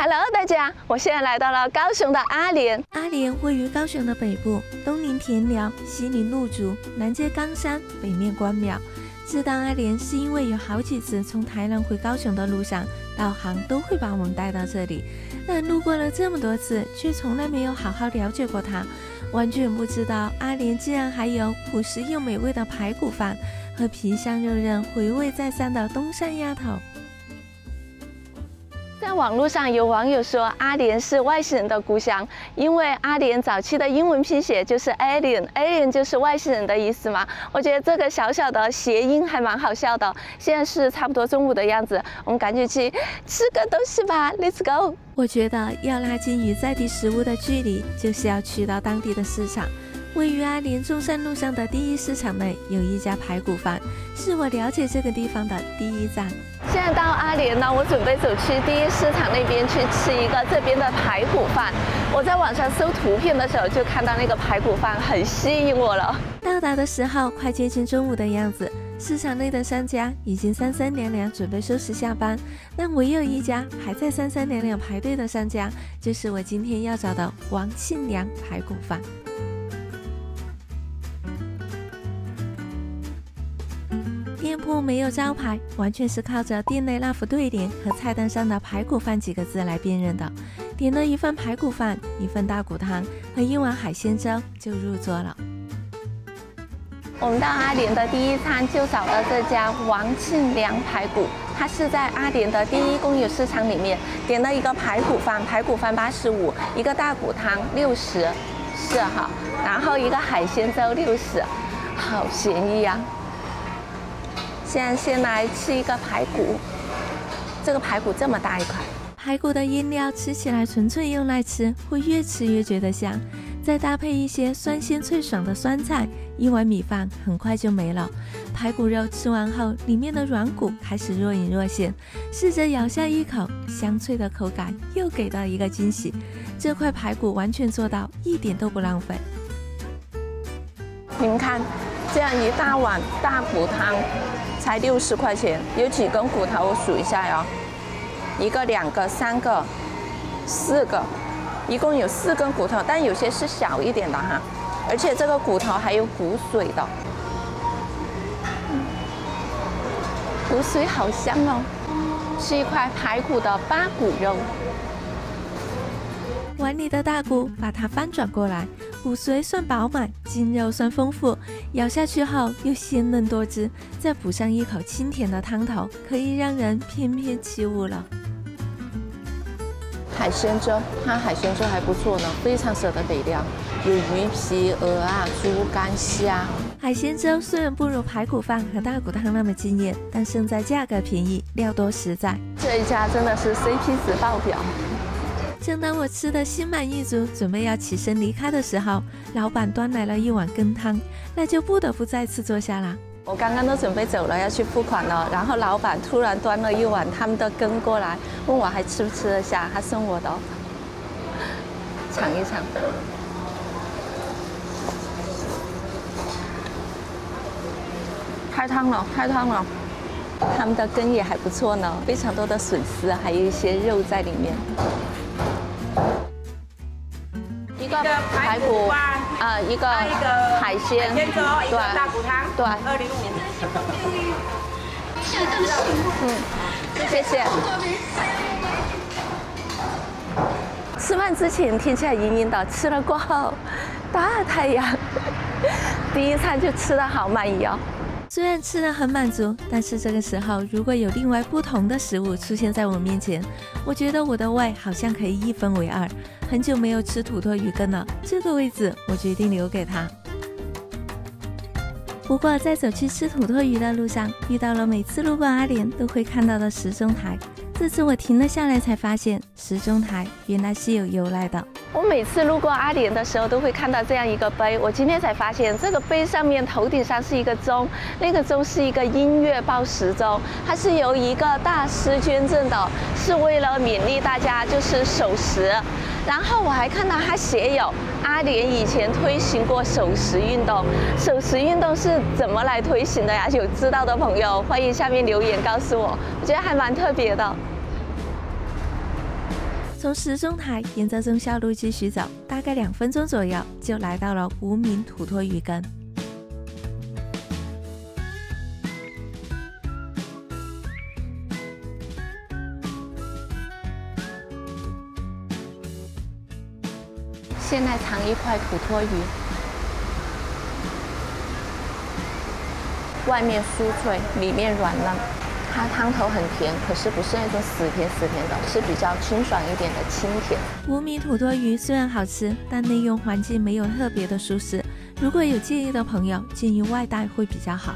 Hello， 大家，我现在来到了高雄的阿莲。阿莲位于高雄的北部，东临田寮，西临鹿竹，南接冈山，北面关庙。知道阿莲是因为有好几次从台南回高雄的路上，导航都会把我们带到这里。但路过了这么多次，却从来没有好好了解过它，完全不知道阿莲竟然还有朴实又美味的排骨饭和皮香肉韧、回味再三的东山鸭头。在网络上有网友说阿莲是外星人的故乡，因为阿莲早期的英文拼写就是 alien 就是外星人的意思嘛。我觉得这个小小的谐音还蛮好笑的。现在是差不多中午的样子，我们赶紧去吃个东西吧 ，Let's go！ 我觉得要拉近与在地食物的距离，就是要去到当地的市场。位于阿莲中山路上的第一市场内有一家排骨饭，是我了解这个地方的第一站。现在到阿莲呢，我准备走去第一市场那边去吃一个这边的排骨饭。我在网上搜图片的时候就看到那个排骨饭很吸引我了。到达的时候快接近中午的样子，市场内的商家已经三三两两准备收拾下班，但唯有一家还在三三两两排队的商家，就是我今天要找的王庆良排骨饭。店铺没有招牌，完全是靠着店内那副对联和菜单上的排骨饭几个字来辨认的。点了一份排骨饭、一份大骨汤和一碗海鲜粥就入座了。我们到阿莲的第一餐就找到这家王庆良排骨，它是在阿莲的第一公有市场里面。点了一个排骨饭85，一个大骨汤60，是哈，然后一个海鲜粥60，好便宜呀！现在先来吃一个排骨，这个排骨这么大一块。排骨的腌料吃起来纯粹用来吃，会越吃越觉得香。再搭配一些酸鲜脆爽的酸菜，一碗米饭很快就没了。排骨肉吃完后，里面的软骨开始若隐若现，试着咬下一口，香脆的口感又给到一个惊喜。这块排骨完全做到一点都不浪费。你们看，这样一大碗大骨汤才60块钱，有几根骨头？我数一下哟，1个、2个、3个、4个，一共有4根骨头，但有些是小一点的哈，而且这个骨头还有骨髓的，骨髓好香哦，是一块排骨的八骨肉。碗里的大骨把它翻转过来，骨髓算饱满，筋肉算丰富，咬下去后又鲜嫩多汁，再补上一口清甜的汤头，可以让人翩翩起舞了。海鲜粥，它海鲜粥还不错呢，非常舍得给料，有鱼皮、鹅啊、猪肝、虾。海鲜粥虽然不如排骨饭和大骨汤那么惊艳，但胜在价格便宜，料多实在。这一家真的是 CP 值爆表。正当我吃得心满意足，准备要起身离开的时候，老板端来了一碗羹汤，那就不得不再次坐下了。我刚刚都准备走了，要去付款了，然后老板突然端了一碗他们的羹过来，问我还吃不吃得下，他送我的，尝一尝。开汤了，开汤了。他们的羹也还不错呢，非常多的笋丝，还有一些肉在里面。一个排骨啊，一个海鲜，对，一个大骨汤，对，205年。谢谢。吃饭之前天气还阴阴的，吃了过后大太阳，第一餐就吃得好满意哦。虽然吃得很满足，但是这个时候如果有另外不同的食物出现在我面前，我觉得我的胃好像可以一分为二。很久没有吃土托鱼羹了，这个位置我决定留给他。不过在走去吃土托鱼的路上，遇到了每次路过阿莲都会看到的时钟台。这次我停了下来，才发现时钟台原来是有由来的。我每次路过阿莲的时候，都会看到这样一个碑。我今天才发现，这个碑上面头顶上是一个钟，那个钟是一个音乐报时钟，它是由一个大师捐赠的，是为了勉励大家就是守时。然后我还看到它写有阿莲以前推行过守时运动，守时运动是怎么来推行的呀？有知道的朋友欢迎下面留言告诉我，我觉得还蛮特别的。从石钟台沿着忠孝路继续走，大概2分钟左右就来到了无名土托鱼羹。先来尝一块土托鱼，外面酥脆，里面软嫩。它汤头很甜，可是不是那种死甜的，是比较清爽一点的清甜。无名土托鱼虽然好吃，但内用环境没有特别的舒适，如果有介意的朋友，建议外带会比较好。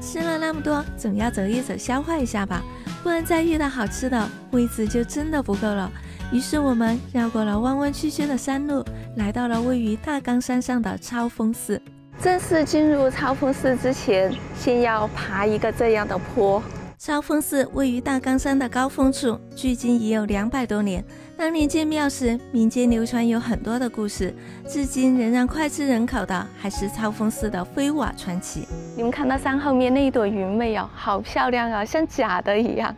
吃了那么多，总要走一走消化一下吧，不然再遇到好吃的，位子就真的不够了。于是我们绕过了弯弯曲曲的山路，来到了位于大冈山上的超峰寺。正式进入超峰寺之前，先要爬一个这样的坡。超峰寺位于大冈山的高峰处，距今已有200多年。当年建庙时，民间流传有很多的故事，至今仍然脍炙人口的还是超峰寺的飞瓦传奇。你们看到山后面那一朵云没有？好漂亮啊，像假的一样。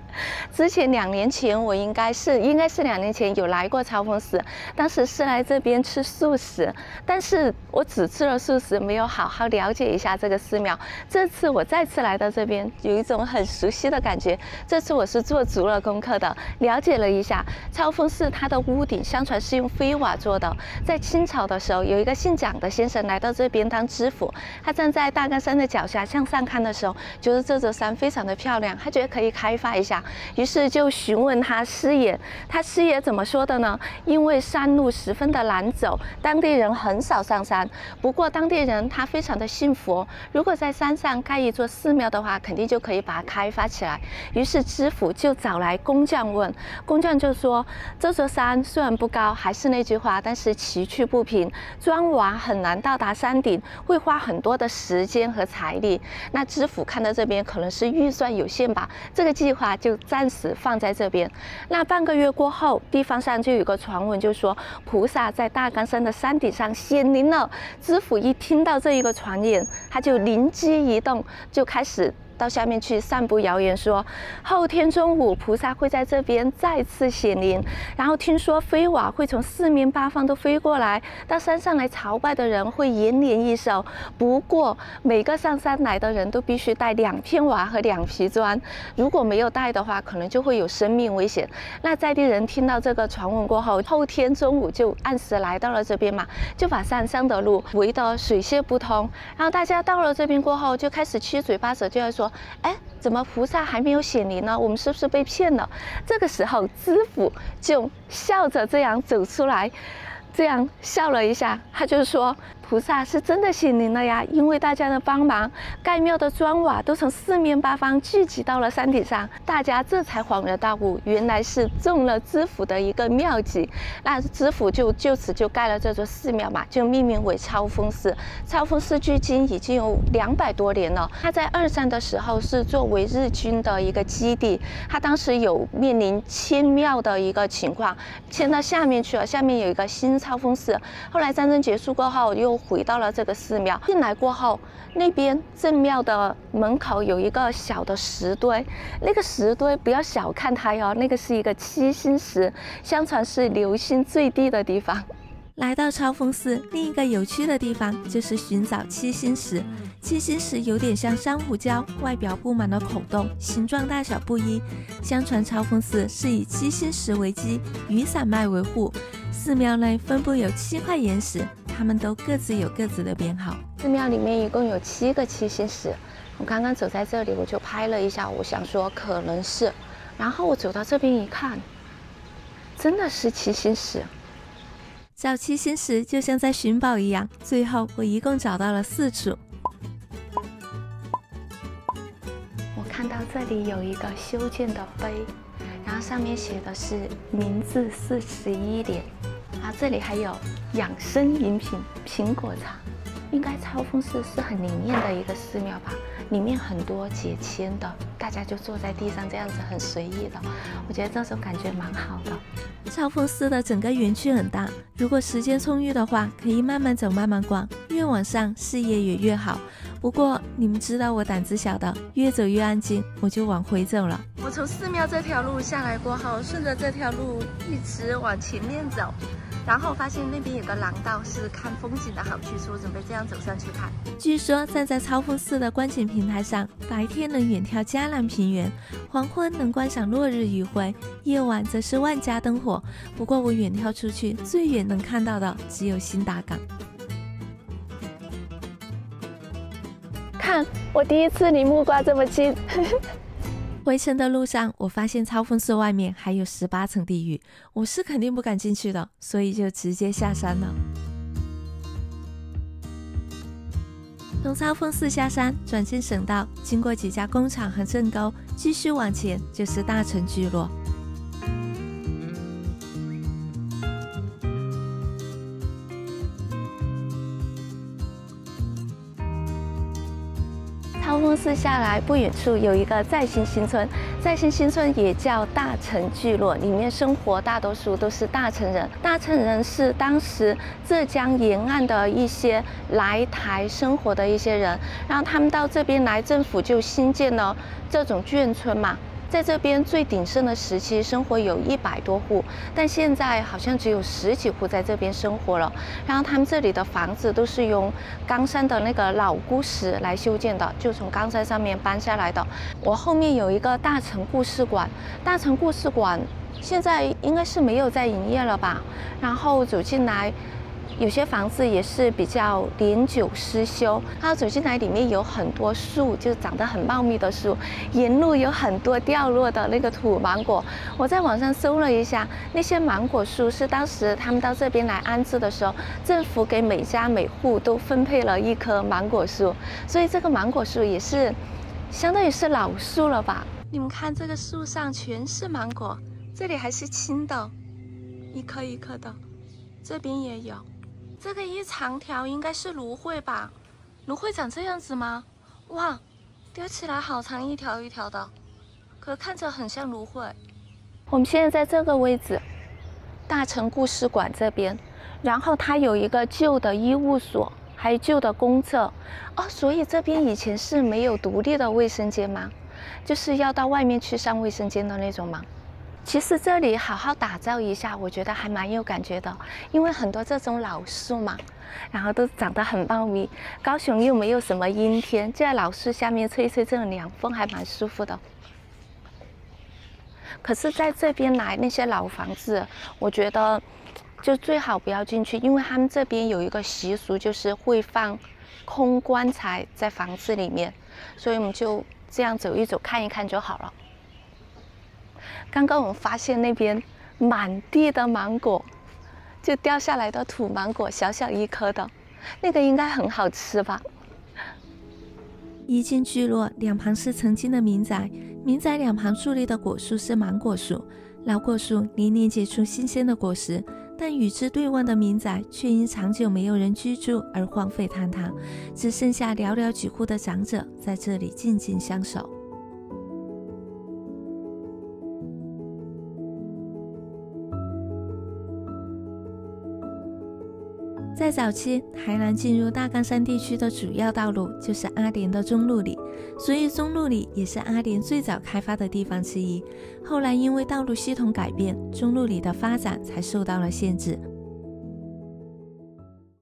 之前2年前，我应该是2年前有来过超峰寺，当时是来这边吃素食，但是我只吃了素食，没有好好了解一下这个寺庙。这次我再次来到这边，有一种很熟悉的感觉。这次我是做足了功课的，了解了一下超峰寺。它的屋顶相传是用飞瓦做的。在清朝的时候，有一个姓蒋的先生来到这边当知府，他站在大冈山的脚下向上看的时候，觉得这座山非常的漂亮，他觉得可以开发一下，于是就询问他师爷。他师爷怎么说的呢？因为山路十分的难走，当地人很少上山。不过当地人他非常的信佛，如果在山上盖一座寺庙的话，肯定就可以把它开发起来。于是知府就找来工匠问，工匠就说这座山虽然不高，还是那句话，但是崎岖不平，砖瓦很难到达山顶，会花很多的时间和财力。那知府看到这边可能是预算有限吧，这个计划就暂时放在这边。那半个月过后，地方上就有个传闻，就说菩萨在大冈山的山顶上显灵了。知府一听到这一个传言，他就灵机一动，就开始到下面去散布谣言，说后天中午菩萨会在这边再次显灵，然后听说飞瓦会从4面8方都飞过来，到山上来朝拜的人会延年益寿。不过每个上山来的人都必须带2片瓦和2皮砖，如果没有带的话，可能就会有生命危险。那在地人听到这个传闻过后，后天中午就按时来到了这边嘛，就把山上的路围得水泄不通。然后大家到了这边过后，就开始七嘴八舌，就要说，哎，怎么菩萨还没有显灵呢？我们是不是被骗了？这个时候，知府就笑着这样走出来，这样笑了一下，他就说：“菩萨是真的显灵了呀，因为大家的帮忙，盖庙的砖瓦都从4面8方聚集到了山顶上，大家这才恍然大悟，原来是中了知府的一个妙计。那知府就此盖了这座寺庙嘛，就命名为超峰寺。超峰寺距今已经有200多年了。它在2战的时候是作为日军的一个基地，它当时有面临迁庙的一个情况，迁到下面去了，下面有一个新超峰寺。后来战争结束过后，又回到了这个寺庙。进来过后，那边正庙的门口有一个小的石堆，那个石堆不要小看它哟，那个是一个7星石，相传是流星最低的地方。来到超峰寺，另一个有趣的地方就是寻找7星石。7星石有点像珊瑚礁，外表布满了孔洞，形状大小不一。相传超峰寺是以7星石为基，雨伞脉为护。寺庙内分布有7块岩石，它们都各自有各自的编号。寺庙里面一共有7个7星石。我刚刚走在这里，我就拍了一下，我想说可能是，然后我走到这边一看，真的是7星石。找7星石就像在寻宝一样，最后我一共找到了4处。我看到这里有一个修建的碑，然后上面写的是明治41年，然后这里还有养生饮品苹果茶。应该超峰寺是很灵验的一个寺庙吧，里面很多解签的，大家就坐在地上这样子很随意的，我觉得这种感觉蛮好的。超峰寺的整个园区很大，如果时间充裕的话，可以慢慢走慢慢逛，越往上视野也越好。不过你们知道我胆子小的，越走越安静，我就往回走了。我从寺庙这条路下来过后，顺着这条路一直往前面走，然后发现那边有个廊道，是看风景的好去处，准备这样走上去看。据说站在超峰寺的观景平台上，白天能远眺嘉南平原，黄昏能观赏落日余晖，夜晚则是万家灯火。不过我远眺出去，最远能看到的只有新达港。看，我第一次离木瓜这么近。回程的路上，我发现超峰寺外面还有18层地狱，我是肯定不敢进去的，所以就直接下山了。从超峰寺下山，转进省道，经过几家工厂和镇沟，继续往前就是大成聚落。超峰寺下来不远处有一个在兴新村，在兴新村也叫大成聚落，里面生活大多数都是大成人。大成人是当时浙江沿岸的一些来台生活的一些人，然后他们到这边来，政府就新建了这种眷村嘛。在这边最鼎盛的时期，生活有100多户，但现在好像只有10几户在这边生活了。然后他们这里的房子都是用冈山的那个老孤石来修建的，就从冈山上面搬下来的。我后面有一个大成故事馆，大成故事馆现在应该是没有在营业了吧？然后走进来，有些房子也是比较年久失修，然后走进来里面有很多树，就长得很茂密的树，沿路有很多掉落的那个土芒果。我在网上搜了一下，那些芒果树是当时他们到这边来安置的时候，政府给每家每户都分配了1棵芒果树，所以这个芒果树也是相当于是老树了吧？你们看这个树上全是芒果，这里还是青的，一颗一颗的，这边也有。这个一长条应该是芦荟吧？芦荟长这样子吗？哇，丢起来好长一条一条的，可看着很像芦荟。我们现在在这个位置，大成故事馆这边，然后它有一个旧的医务所，还有旧的公厕哦，所以这边以前是没有独立的卫生间吗？就是要到外面去上卫生间的那种吗？其实这里好好打造一下，我觉得还蛮有感觉的，因为很多这种老树嘛，然后都长得很茂密。高雄又没有什么阴天，就在老树下面吹一吹这种凉风，还蛮舒服的。可是在这边来那些老房子，我觉得就最好不要进去，因为他们这边有一个习俗，就是会放空棺材在房子里面，所以我们就这样走一走，看一看就好了。刚刚我们发现那边满地的芒果，就掉下来的土芒果，小小一颗的，那个应该很好吃吧？一进聚落，两旁是曾经的民宅，民宅两旁树立的果树是芒果树，老果树年年结出新鲜的果实，但与之对望的民宅却因长久没有人居住而荒废坍塌，只剩下寥寥几户的长者在这里静静相守。在早期，台南进入大冈山地区的主要道路就是阿莲的中路里，所以中路里也是阿莲最早开发的地方之一。后来因为道路系统改变，中路里的发展才受到了限制。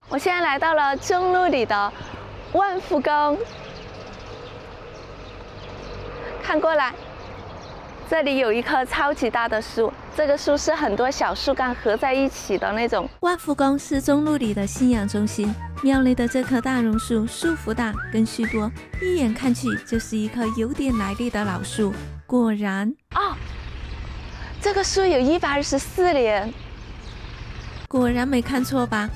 我现在来到了中路里的万福宫，看过来，这里有一棵超级大的树，这个树是很多小树干合在一起的那种。万福宫是中路里的信仰中心，庙内的这棵大榕树树幅大，根须多，一眼看去就是一棵有点来历的老树。果然，哦，这个树有124年，果然没看错吧？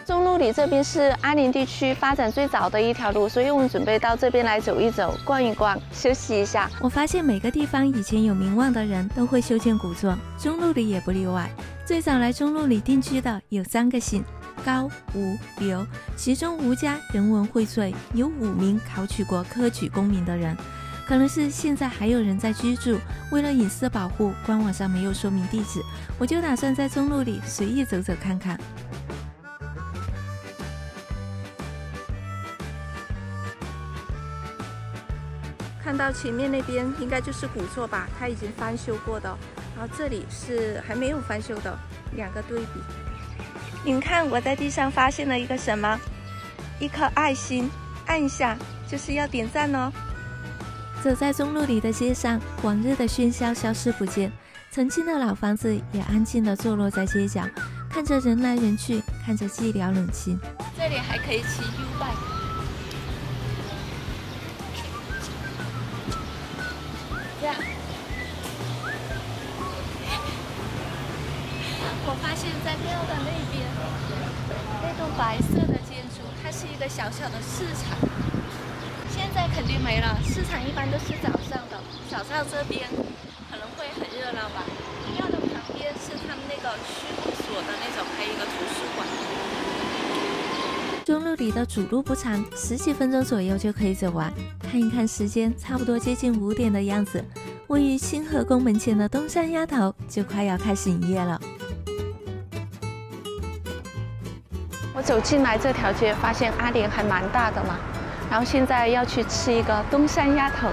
中路里这边是阿莲地区发展最早的一条路，所以我们准备到这边来走一走、逛一逛、休息一下。我发现每个地方以前有名望的人都会修建古作，中路里也不例外。最早来中路里定居的有3个姓：高、吴、刘，其中吴家人文荟萃，有5名考取过科举功名的人。可能是现在还有人在居住，为了隐私保护，官网上没有说明地址，我就打算在中路里随意走走看看。到前面那边应该就是古座吧，它已经翻修过的，然后这里是还没有翻修的，两个对比。你们看我在地上发现了一个什么？一颗爱心，按一下就是要点赞哦。走在中路里的街上，往日的喧嚣消失不见，曾经的老房子也安静地坐落在街角，看着人来人去，看着寂寥冷清。这里还可以骑 U-bike。这样，我发现在庙的那边，那栋白色的建筑，它是一个小小的市场。现在肯定没了，市场一般都是早上的，早上这边可能会很热闹吧。庙的旁边是他们那个区公所的那种，还有一个图书馆。中路里的主路不长，10几分钟左右就可以走完。看一看时间，差不多接近5点的样子。位于清河宫门前的东山鸭头就快要开始营业了。我走进来这条街，发现阿联还蛮大的嘛。然后现在要去吃一个东山鸭头。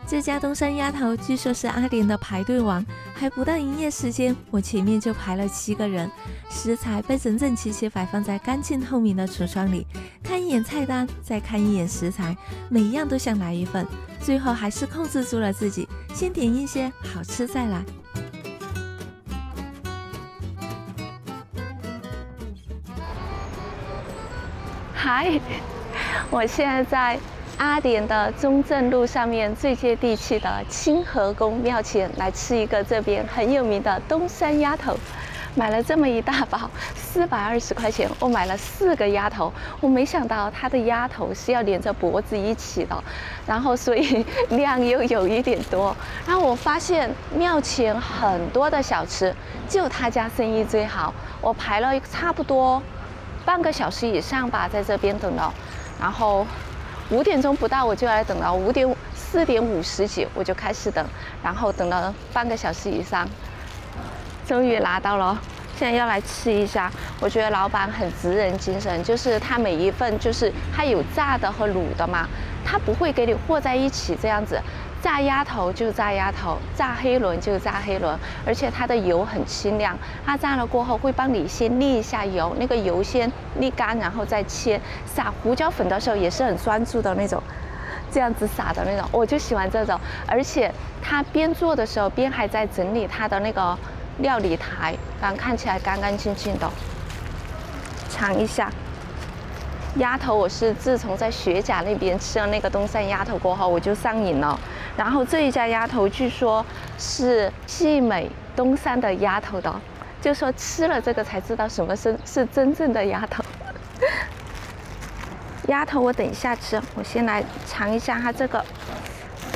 这家东山鸭头据说是阿联的排队王，还不到营业时间，我前面就排了7个人。食材被整整齐齐摆放在干净透明的橱窗里，看一眼菜单，再看一眼食材，每一样都想来一份，最后还是控制住了自己，先点一些，好吃再来。嗨，我现在在阿联的中正路上面最接地气的清河宫庙前来吃一个这边很有名的东山鸭头。买了这么一大包，420块钱，我买了4个鸭头。我没想到它的鸭头是要连着脖子一起的，然后所以量又有一点多。然后我发现庙前很多的小吃，就他家生意最好。我排了差不多半个小时以上吧，在这边等了。然后5点钟不到我就来等了，4点50几我就开始等，然后等了半个小时以上。终于拿到了，现在要来吃一下。我觉得老板很职人精神，就是他每一份就是他有炸的和卤的嘛，他不会给你和在一起这样子。炸鸭头就炸鸭头，炸黑轮就炸黑轮，而且它的油很清亮，它炸了过后会帮你先沥一下油，那个油先沥干，然后再切。撒胡椒粉的时候也是很专注的那种。这样子撒的那种，我就喜欢这种。而且他边做的时候边还在整理他的那个料理台，看起来干干净净的。尝一下鸭头，我是自从在学甲那边吃了那个东山鸭头过后，我就上瘾了。然后这一家鸭头据说是冀美东山的鸭头的，就说吃了这个才知道什么是真正的鸭头。鸭头我等一下吃，我先来尝一下它这个，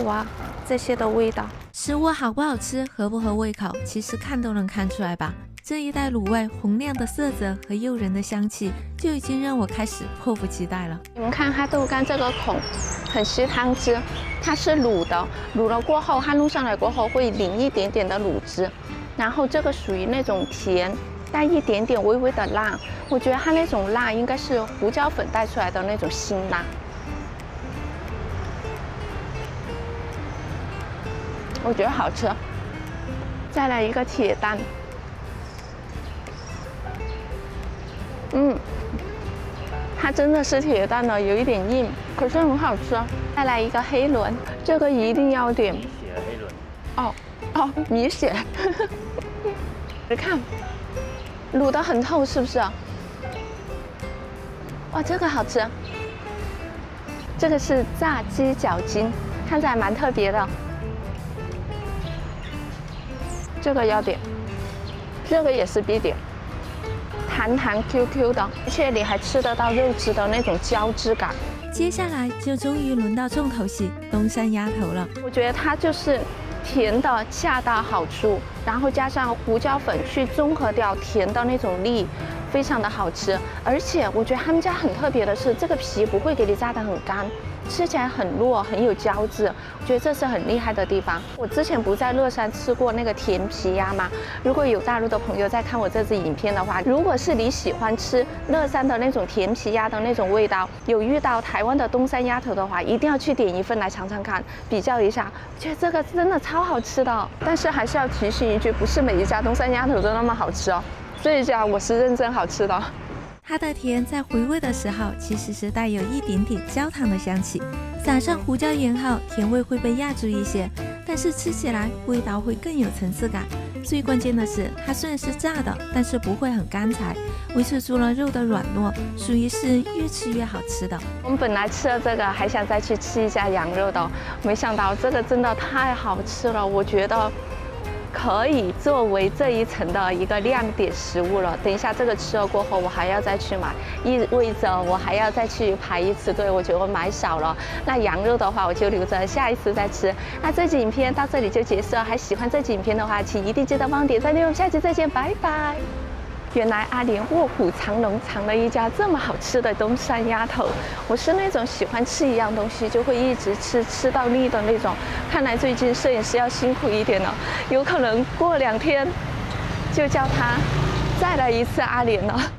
哇，这些的味道。食物好不好吃，合不合胃口，其实看都能看出来吧。这一袋卤味红亮的色泽和诱人的香气，就已经让我开始迫不及待了。你们看它豆干这个孔，很吸汤汁，它是卤的，卤了过后，它弄上来过后会淋一点点的卤汁，然后这个属于那种甜。带一点点微微的辣，我觉得它那种辣应该是胡椒粉带出来的那种辛辣。我觉得好吃。再来一个铁蛋，它真的是铁蛋了，有一点硬，可是很好吃。再来一个黑轮，这个一定要点。米血黑轮。哦，米血。你看。卤得很透，是不是？哇，这个好吃。这个是炸鸡脚筋，看着还蛮特别的。这个要点，这个也是必点，弹弹 QQ 的，而且你还吃得到肉质的那种胶质感。接下来就终于轮到重头戏东山鸭头了。我觉得它就是甜的恰到好处，然后加上胡椒粉去中和掉甜的那种腻，非常的好吃。而且我觉得他们家很特别的是，这个皮不会给你炸得很干，吃起来很糯，很有胶质，我觉得这是很厉害的地方。我之前不在乐山吃过那个甜皮鸭吗？如果有大陆的朋友在看我这支影片的话，如果是你喜欢吃乐山的那种甜皮鸭的那种味道，有遇到台湾的东山鸭头的话，一定要去点一份来尝尝看，比较一下。我觉得这个真的超好吃的。但是还是要提醒一句，不是每一家东山鸭头都那么好吃哦。这一家我是认真好吃的。它的甜在回味的时候，其实是带有一点点焦糖的香气，撒上胡椒盐后，甜味会被压住一些，但是吃起来味道会更有层次感。最关键的是，它虽然是炸的，但是不会很干柴，维持住了肉的软糯，属于是越吃越好吃的。我们本来吃了这个，还想再去吃一下羊肉的，没想到这个真的太好吃了，我觉得可以作为这一层的一个亮点食物了。等一下这个吃了过后，我还要再去买，意味着我还要再去排一次队。我觉得我买少了。那羊肉的话，我就留着下一次再吃。那这期影片到这里就结束了。还喜欢这期影片的话，请一定记得帮我点赞。我们下期再见，拜拜。原来阿莲卧虎藏龙藏了一家这么好吃的东山鸭头。我是那种喜欢吃一样东西就会一直吃到腻的那种。看来最近摄影师要辛苦一点了，有可能过2天就叫他再来一次阿莲了。